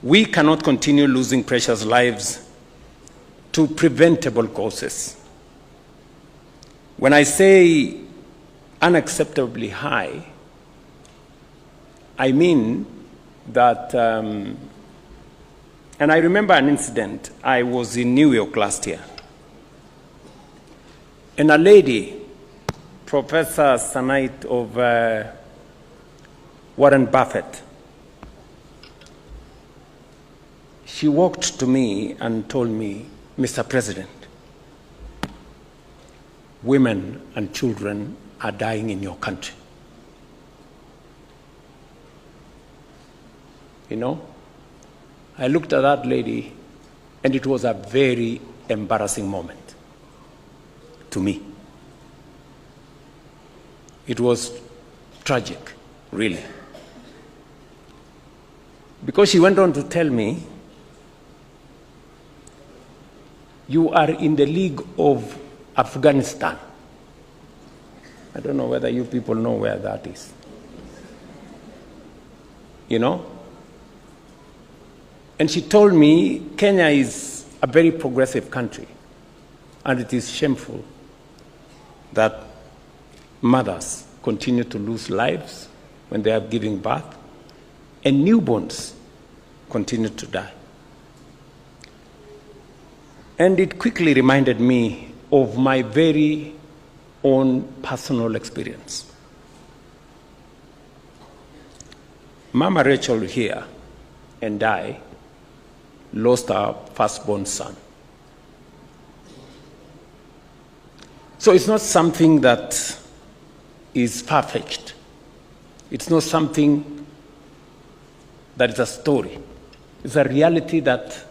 We cannot continue losing precious lives to preventable causes. When I say unacceptably high, I mean that, and I remember an incident. I was in New York last year, and a lady, Professor Sanait of Warren Buffett, she walked to me and told me, Mr. President, women and children are dying in your country. You know, I looked at that lady, and it was a very embarrassing moment to me. It was tragic, really. Because she went on to tell me, you are in the league of Afghanistan. I don't know whether you people know where that is. You know? And she told me Kenya is a very progressive country, and it is shameful that mothers continue to lose lives when they are giving birth, and newborns continue to die. And it quickly reminded me of my very own personal experience. Mama Rachel here and I lost our firstborn son. So it's not something that is far-fetched. It's not something that is a story. It's a reality that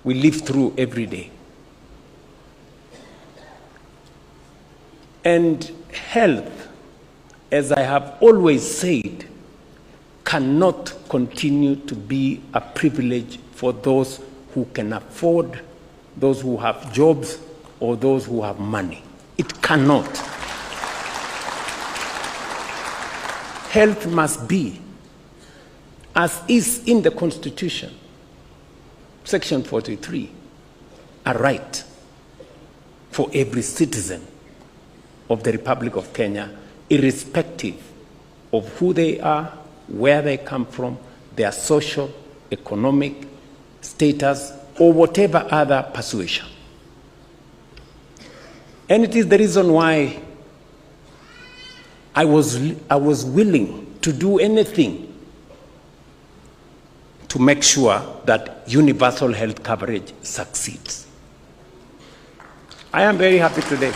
we live through every day. And health, as I have always said, cannot continue to be a privilege for those who can afford, those who have jobs, or those who have money. It cannot. Health must be, as is in the Constitution, Section 43, a right for every citizen of the Republic of Kenya, irrespective of who they are, where they come from, their social, economic status, or whatever other persuasion. And it is the reason why I was willing to do anything to make sure that universal health coverage succeeds. I am very happy today.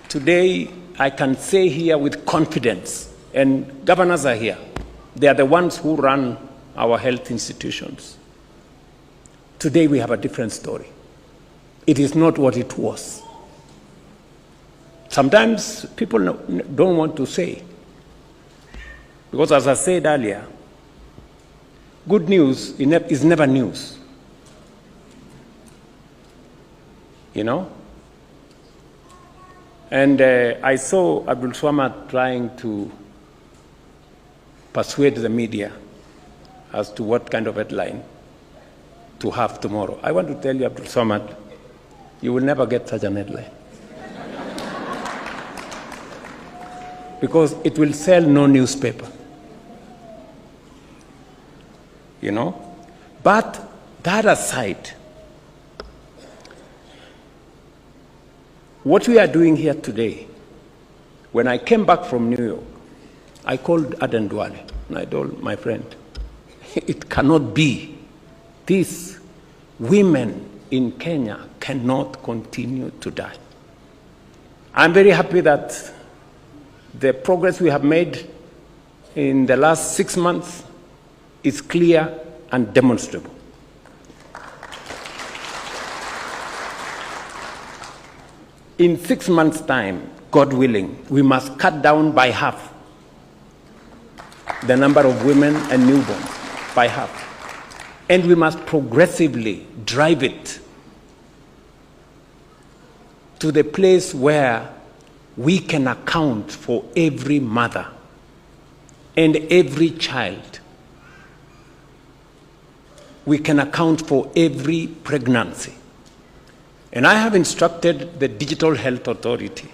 Today, I can say here with confidence, and governors are here. They are the ones who run our health institutions. Today, we have a different story. It is not what it was. Sometimes people don't want to say, because as I said earlier, good news is never news. You know? And I saw Abdul Swamad trying to persuade the media as to what kind of headline to have tomorrow. I want to tell you, Abdul Swamad, you will never get such an headline. Because it will sell no newspaper. You know? But that aside, what we are doing here today, when I came back from New York, I called Aden Duale, and I told my friend, it cannot be. These women in Kenya cannot continue to die. I'm very happy that the progress we have made in the last 6 months is clear and demonstrable. In 6 months' time, God willing, we must cut down by half the number of women and newborns, by half. And we must progressively drive it to the place where we can account for every mother and every child. We can account for every pregnancy. And I have instructed the Digital Health Authority,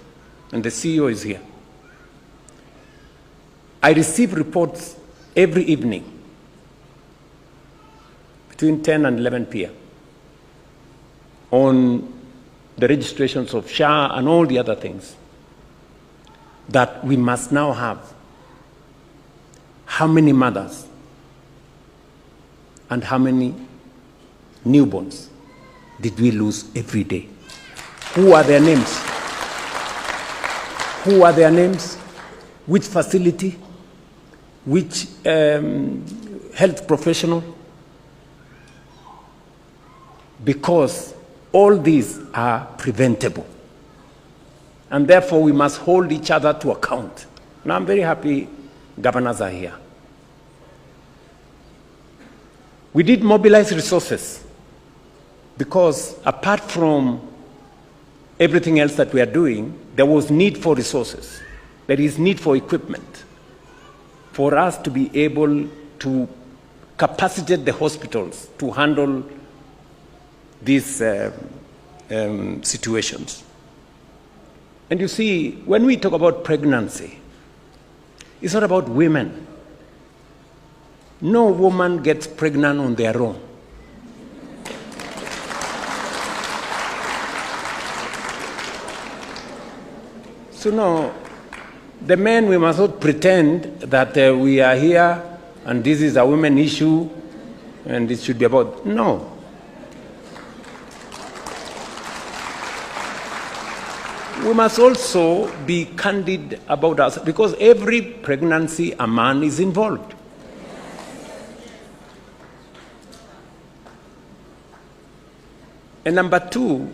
and the CEO is here. I receive reports every evening between 10 and 11 p.m. on the registrations of SHA and all the other things that we must now have. How many mothers and how many newborns did we lose every day? Who are their names? Who are their names? Which facility? Which health professional? Because all these are preventable. And therefore we must hold each other to account. And I'm very happy governors are here. We did mobilize resources because apart from everything else that we are doing, there was need for resources. There is need for equipment for us to be able to capacitate the hospitals to handle these situations. And you see, when we talk about pregnancy, it's not about women. No woman gets pregnant on their own. So no, the men, we must not pretend that we are here and this is a women issue and it should be about, no. We must also be candid about us, because every pregnancy a man is involved. And number two,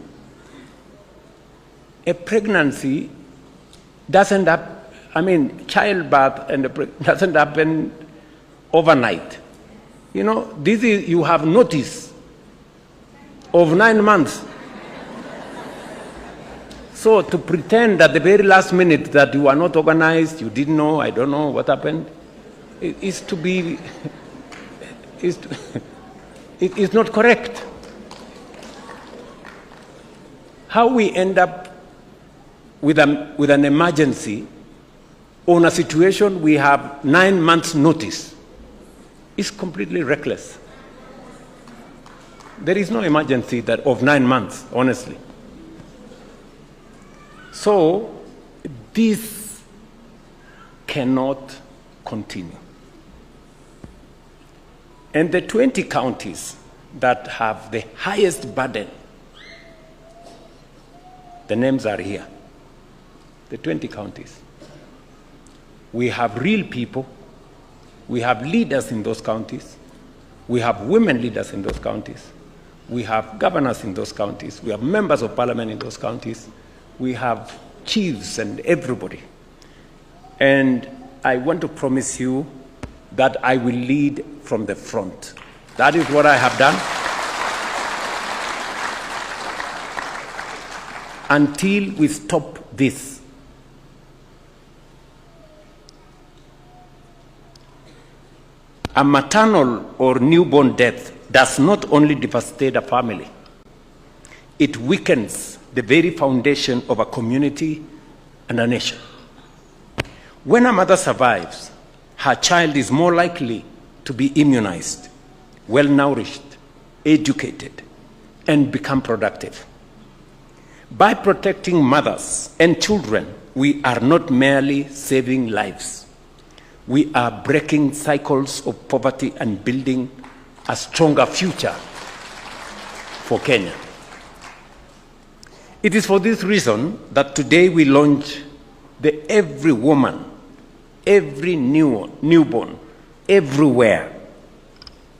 a pregnancy doesn't childbirth doesn't happen overnight. You know, this is, you have notice of 9 months. So to pretend at the very last minute that you are not organized, you didn't know, I don't know what happened, it is not correct. How we end up with an emergency on a situation we have 9 months notice is completely reckless. There is no emergency that of 9 months, honestly. So this cannot continue. And the 20 counties that have the highest burden, the names are here. The 20 counties. We have real people. We have leaders in those counties. We have women leaders in those counties. We have governors in those counties. We have members of parliament in those counties. We have chiefs and everybody. And I want to promise you that I will lead from the front. That is what I have done. Until we stop this. A maternal or newborn death does not only devastate a family, it weakens the very foundation of a community and a nation. When a mother survives, her child is more likely to be immunized, well-nourished, educated, and become productive. By protecting mothers and children, we are not merely saving lives. We are breaking cycles of poverty and building a stronger future for Kenya. It is for this reason that today we launch the Every Woman, Every Newborn, Everywhere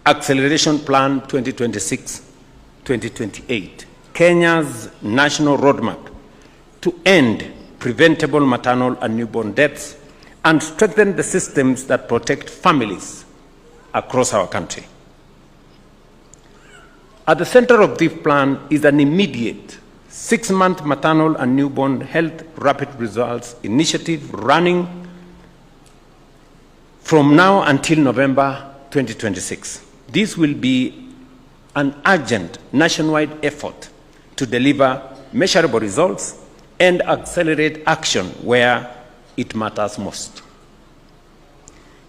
Acceleration Plan 2026-2028, Kenya's national roadmap to end preventable maternal and newborn deaths and strengthen the systems that protect families across our country. At the center of this plan is an immediate 6-month maternal and newborn health rapid results initiative running from now until November 2026. This will be an urgent nationwide effort to deliver measurable results and accelerate action where it matters most.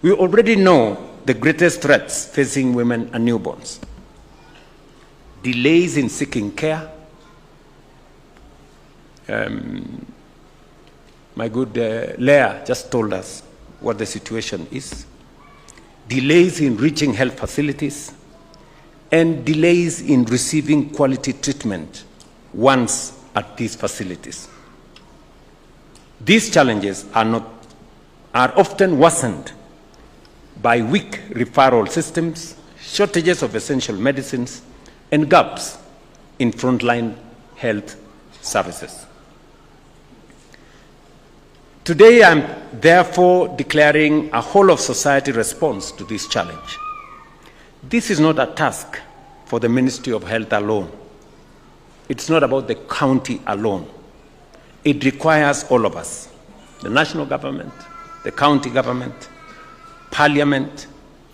We already know the greatest threats facing women and newborns: delays in seeking care. My good Leah just told us what the situation is. Delays in reaching health facilities and delays in receiving quality treatment once at these facilities. These challenges are often worsened by weak referral systems, shortages of essential medicines, and gaps in frontline health services. Today, I'm therefore declaring a whole-of-society response to this challenge. This is not a task for the Ministry of Health alone. It's not about the county alone. It requires all of us: the national government, the county government, parliament,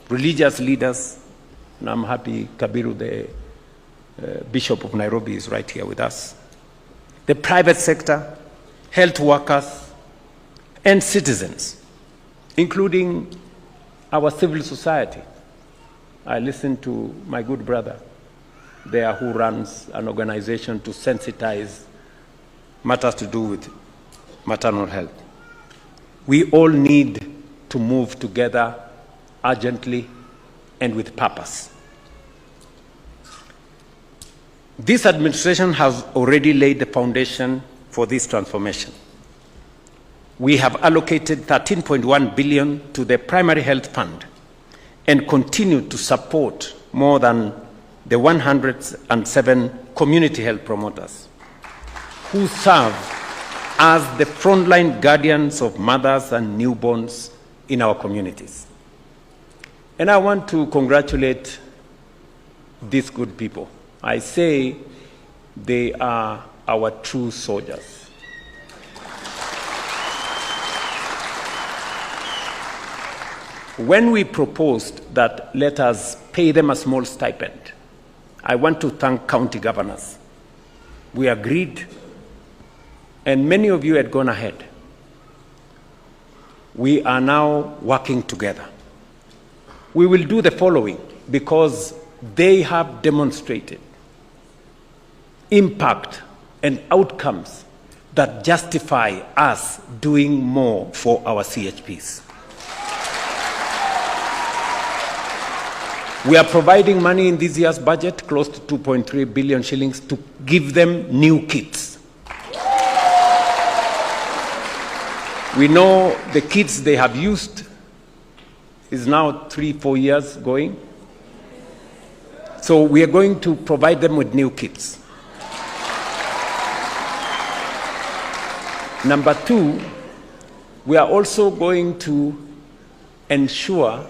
religious leaders, and I'm happy Kabiru, the Bishop of Nairobi, is right here with us, the private sector, health workers, and citizens, including our civil society. I listened to my good brother there who runs an organization to sensitize matters to do with maternal health. We all need to move together urgently and with purpose. This administration has already laid the foundation for this transformation. We have allocated 13.1 billion to the Primary Health Fund and continue to support more than the 107 community health promoters who serve as the frontline guardians of mothers and newborns in our communities. And I want to congratulate these good people. I say they are our true soldiers. When we proposed that let us pay them a small stipend, I want to thank county governors. We agreed, and many of you had gone ahead. We are now working together. We will do the following because they have demonstrated impact and outcomes that justify us doing more for our CHPs. We are providing money in this year's budget, close to 2.3 billion shillings, to give them new kits. We know the kits they have used is now 3-4 years going. So we are going to provide them with new kits. Number two, we are also going to ensure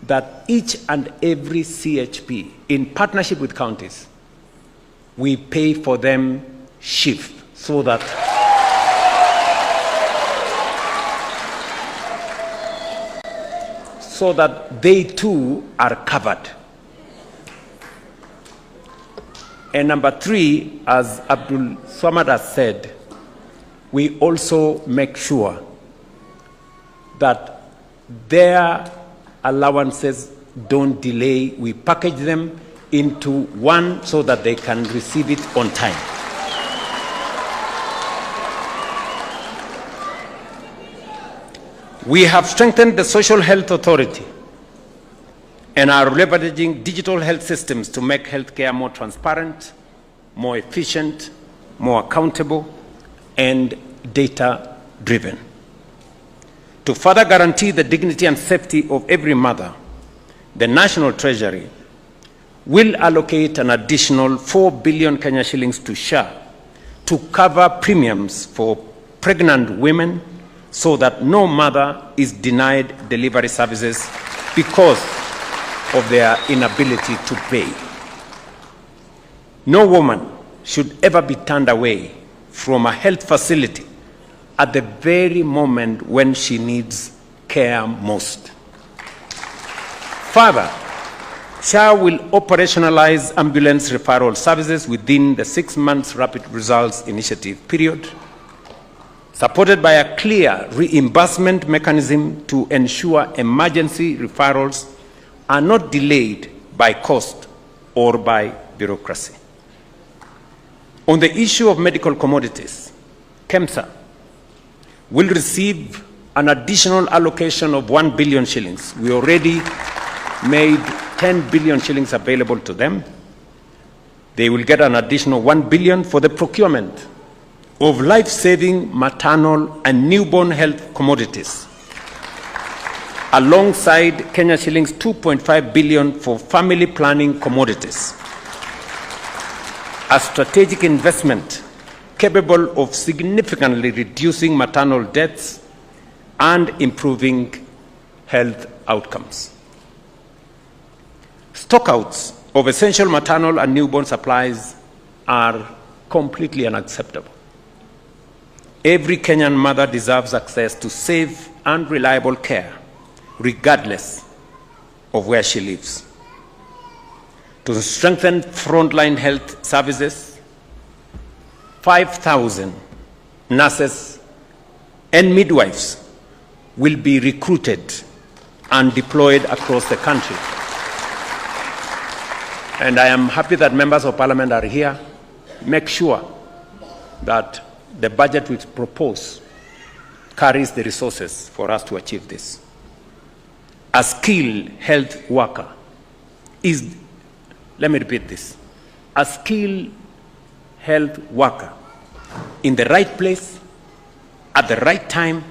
that each and every CHP, in partnership with counties, we pay for them shift so that they too are covered. And number three, as Abdul Samad has said, we also make sure that their allowances don't delay. We package them into one so that they can receive it on time. We have strengthened the Social Health Authority and are leveraging digital health systems to make healthcare more transparent, more efficient, more accountable, and data-driven. To further guarantee the dignity and safety of every mother, the National Treasury will allocate an additional 4 billion Kenya shillings to SHA to cover premiums for pregnant women so that no mother is denied delivery services because of their inability to pay. No woman should ever be turned away from a health facility at the very moment when she needs care most. Further, SHA will operationalize ambulance referral services within the 6 months rapid results initiative period, supported by a clear reimbursement mechanism to ensure emergency referrals are not delayed by cost or by bureaucracy. On the issue of medical commodities, KEMSA will receive an additional allocation of 1 billion shillings. We already made 10 billion shillings available to them. They will get an additional 1 billion for the procurement of life-saving maternal and newborn health commodities, alongside Kenya shillings 2.5 billion for family planning commodities, a strategic investment capable of significantly reducing maternal deaths and improving health outcomes. Stockouts of essential maternal and newborn supplies are completely unacceptable. Every Kenyan mother deserves access to safe and reliable care, regardless of where she lives. To strengthen frontline health services, 5,000 nurses and midwives will be recruited and deployed across the country. And I am happy that members of parliament are here. Make sure that the budget we propose carries the resources for us to achieve this. A skilled health worker is, let me repeat this, a skilled health worker in the right place at the right time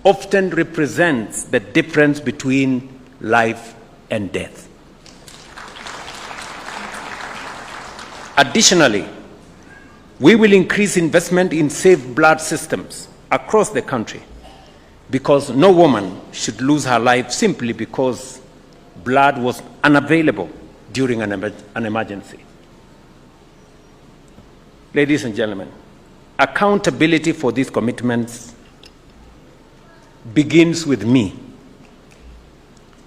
often represents the difference between life and death. Additionally, we will increase investment in safe blood systems across the country, because no woman should lose her life simply because blood was unavailable during an emergency. Ladies and gentlemen, accountability for these commitments begins with me.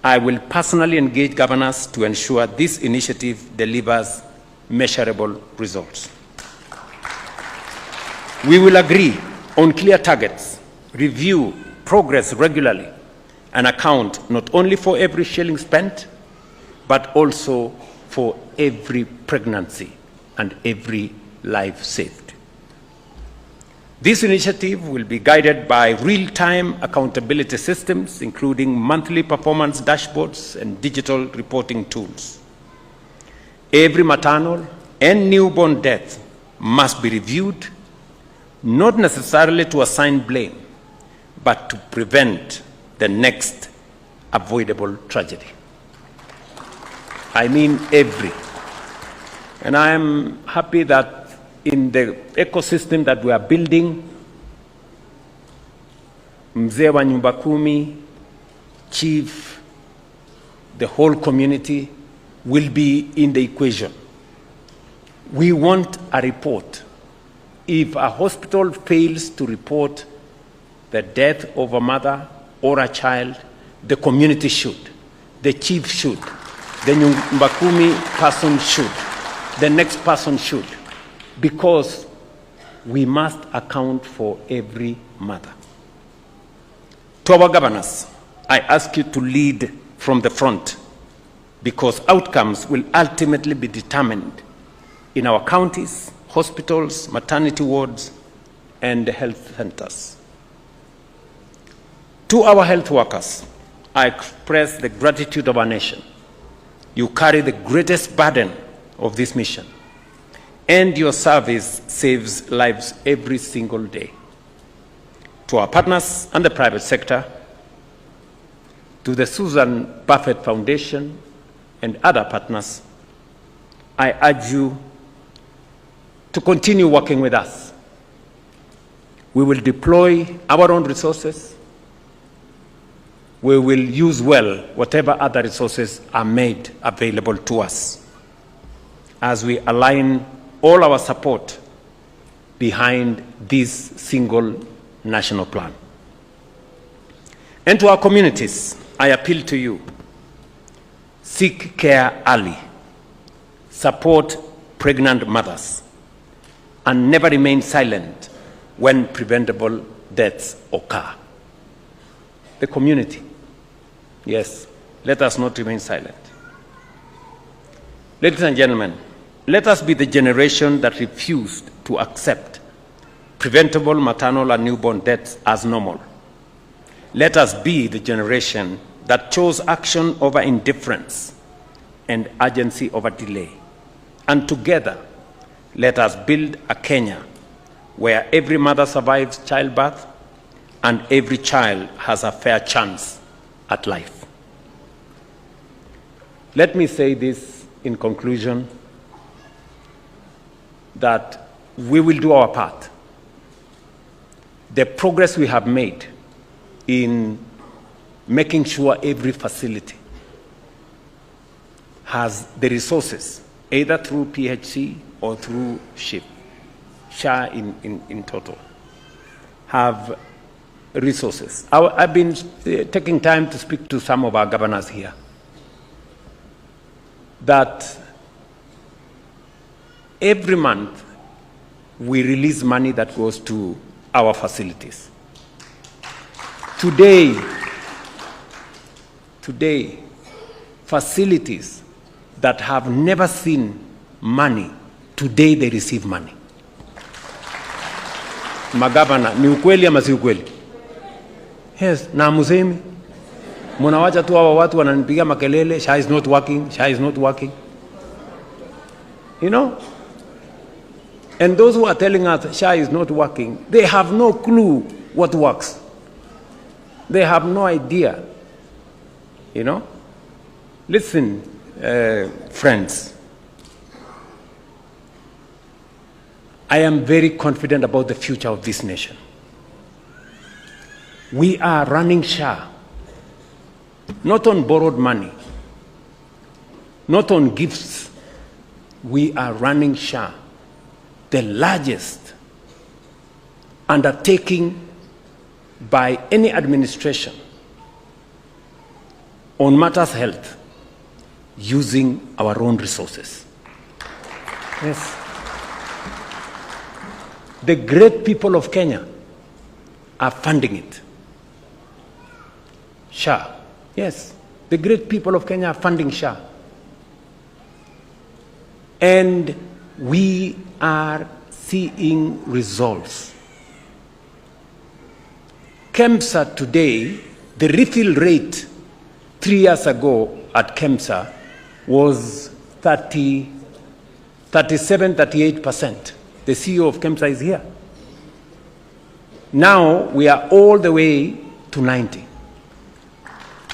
I will personally engage governors to ensure this initiative delivers measurable results. We will agree on clear targets, review progress regularly, and account not only for every shilling spent, but also for every pregnancy and every life saved. This initiative will be guided by real-time accountability systems, including monthly performance dashboards and digital reporting tools. Every maternal and newborn death must be reviewed, not necessarily to assign blame, but to prevent the next avoidable tragedy. I mean every. And I am happy that in the ecosystem that we are building, Mzee wa Nyumba Kumi, Chief, the whole community will be in the equation. We want a report. If a hospital fails to report the death of a mother or a child, the community should, the chief should, the Nyumba Kumi person should, the next person should, because we must account for every mother. To our governors, I ask you to lead from the front, because outcomes will ultimately be determined in our counties, hospitals, maternity wards, and health centers. To our health workers, I express the gratitude of our nation. You carry the greatest burden of this mission, and your service saves lives every single day. To our partners and the private sector, to the Susan Buffett Foundation and other partners, I urge you to continue working with us. We will deploy our own resources. We will use well whatever other resources are made available to us as we align all our support behind this single national plan. And to our communities, I appeal to you. Seek care early. Support pregnant mothers. And never remain silent when preventable deaths occur. The community, yes, let us not remain silent. Ladies and gentlemen, let us be the generation that refused to accept preventable maternal and newborn deaths as normal. Let us be the generation that chose action over indifference and urgency over delay. And together, let us build a Kenya where every mother survives childbirth and every child has a fair chance at life. Let me say this in conclusion, that we will do our part. The progress we have made in making sure every facility has the resources, either through PHC or through SHA in total, have resources. I've been taking time to speak to some of our governors here, that every month we release money that goes to our facilities. Today, facilities that have never seen money, today they receive money. Magavana, ni ukweli ama si ukweli? Yes, na musemi. Munawacha tu hawa watu wananipigia makelele, SHA is not working, SHA is not working. You know? And those who are telling us SHA is not working, they have no clue what works. They have no idea. You know? Listen, friends. I am very confident about the future of this nation. We are running SHA, not on borrowed money, not on gifts. We are running SHA, the largest undertaking by any administration on matters health using our own resources. Yes. The great people of Kenya are funding it. SHA. Yes, the great people of Kenya are funding SHA. And we are seeing results. KEMSA today, the refill rate 3 years ago at KEMSA was 38%. The CEO of KEMSA is here. Now we are all the way to 90.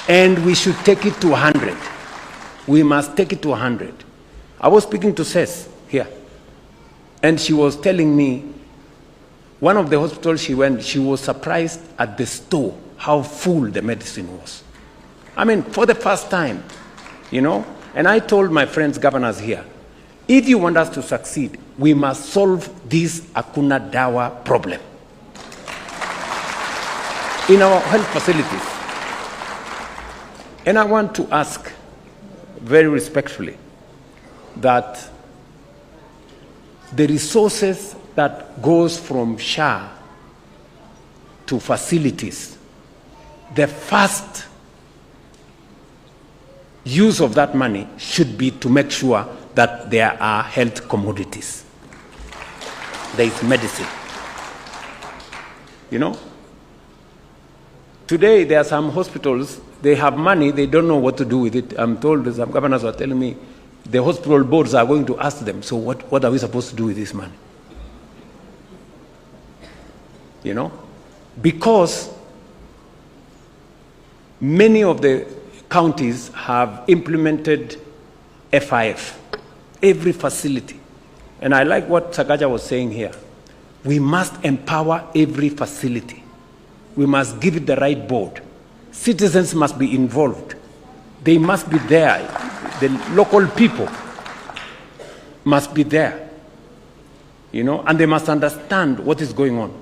And we should take it to 100. We must take it to 100. I was speaking to Cess here, and she was telling me, one of the hospitals she went, she was surprised at the store, how full the medicine was. I mean, for the first time, you know? And I told my friends, governors here, if you want us to succeed, we must solve this Hakuna Dawa problem in our health facilities. And I want to ask very respectfully that the resources that goes from SHA to facilities, the first use of that money should be to make sure that there are health commodities. There is medicine. You know? Today, there are some hospitals, they have money, they don't know what to do with it. I'm told, some governors are telling me, the hospital boards are going to ask them, so what are we supposed to do with this money? You know? Because many of the counties have implemented FIF, every facility. And I like what Sakaja was saying here. We must empower every facility. We must give it the right board. Citizens must be involved. They must be there. The local people must be there. You know, and they must understand what is going on.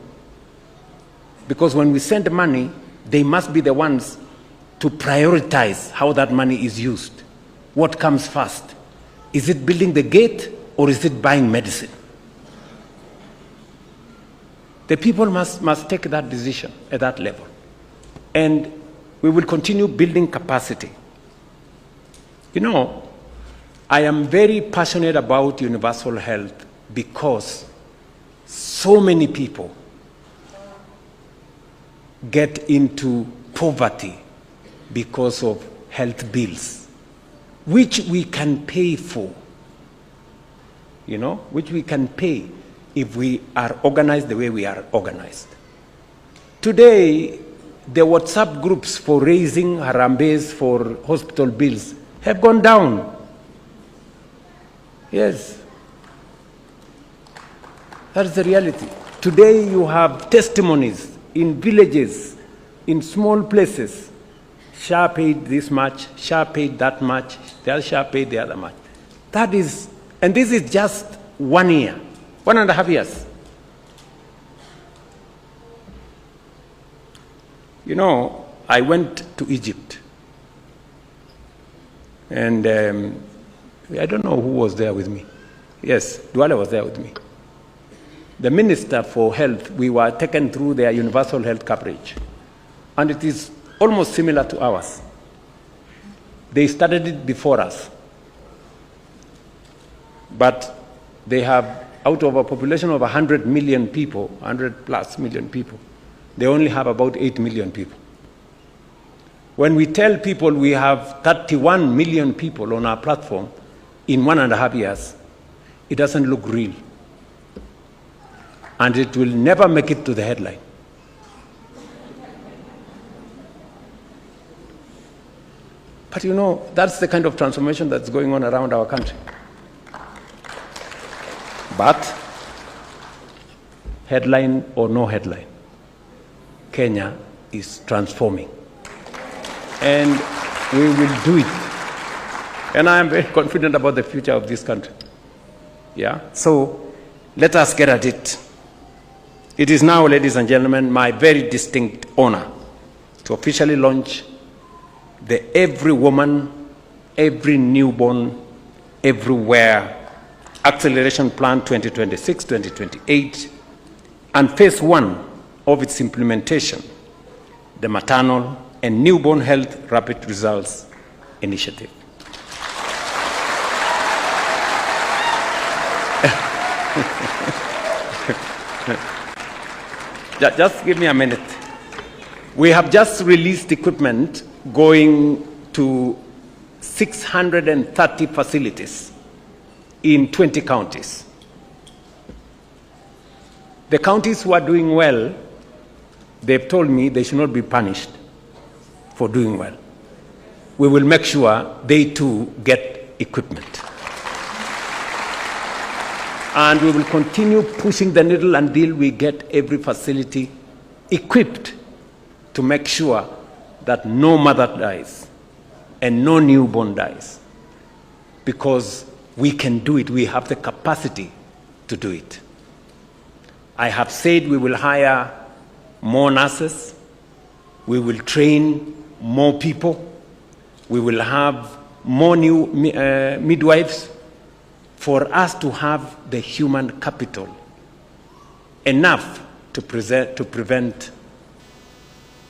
Because when we send money, they must be the ones to prioritize how that money is used. What comes first? Is it building the gate or is it buying medicine? The people must take that decision at that level. And we will continue building capacity. You know, I am very passionate about universal health because so many people get into poverty because of health bills, which we can pay for, you know, which we can pay if we are organized the way we are organized. Today, the WhatsApp groups for raising harambes for hospital bills have gone down. Yes. That's the reality. Today you have testimonies in villages, in small places. Shah paid this much, Shah paid that much, the other Shah paid the other much. That is, and this is just 1 year, 1.5 years. You know, I went to Egypt, and I don't know who was there with me. Yes, Duale was there with me. The Minister for Health, we were taken through their universal health coverage, and it is almost similar to ours. They started it before us, but they have, out of a population of 100 million people, 100 plus million people, they only have about 8 million people. When we tell people we have 31 million people on our platform in 1.5 years, it doesn't look real. And it will never make it to the headline. But you know, that's the kind of transformation that's going on around our country. But headline or no headline, Kenya is transforming. And we will do it. And I am very confident about the future of this country. Yeah? So let us get at it. It is now, ladies and gentlemen, my very distinct honor to officially launch the Every Woman, Every Newborn, Everywhere Acceleration Plan 2026-2028 and Phase 1 of its implementation, the Maternal and Newborn Health Rapid Results Initiative. Just give me a minute. We have just released equipment going to 630 facilities in 20 counties. The counties who are doing well, they've told me they should not be punished for doing well. We will make sure they too get equipment. And we will continue pushing the needle until we get every facility equipped to make sure that no mother dies and no newborn dies. Because we can do it. We have the capacity to do it. I have said we will hire more nurses. We will train more people. We will have more new midwives for us to have the human capital enough to prevent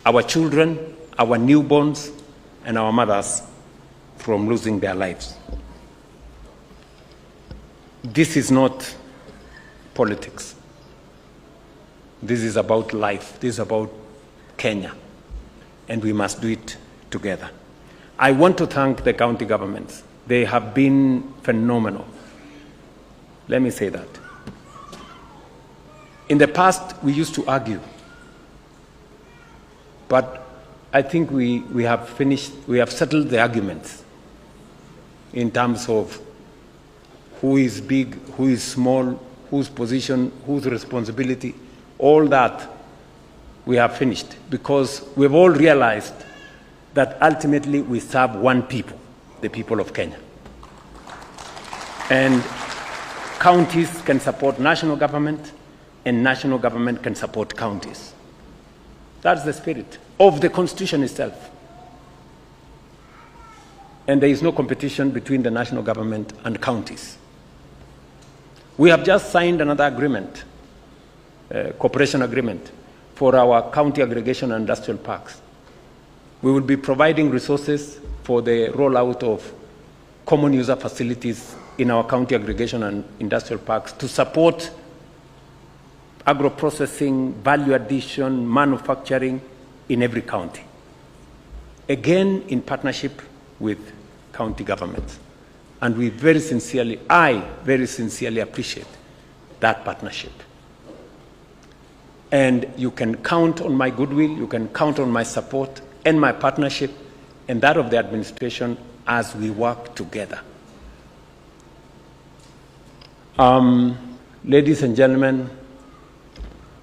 our children, our newborns, and our mothers from losing their lives. This is not politics. This is about life. This is about Kenya. And we must do it together. I want to thank the county governments. They have been phenomenal. Let me say that. In the past, we used to argue. But I think we have settled the arguments in terms of who is big, who is small, whose position, whose responsibility. All that we have finished because we've all realized that ultimately we serve one people, the people of Kenya. And counties can support national government and national government can support counties. That's the spirit of the Constitution itself. And there is no competition between the national government and counties. We have just signed another agreement, cooperation agreement, for our county aggregation and industrial parks. We will be providing resources for the rollout of common user facilities in our county aggregation and industrial parks to support agro-processing, value addition, manufacturing in every county. Again, in partnership with county governments. And we very sincerely, I very sincerely appreciate that partnership. And you can count on my goodwill, you can count on my support and my partnership and that of the administration as we work together. Ladies and gentlemen,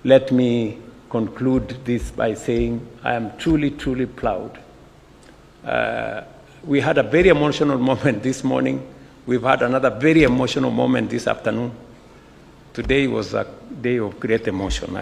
let me conclude this by saying I am truly, truly proud. We had a very emotional moment this morning. We've had another very emotional moment this afternoon. Today was a day of great emotion.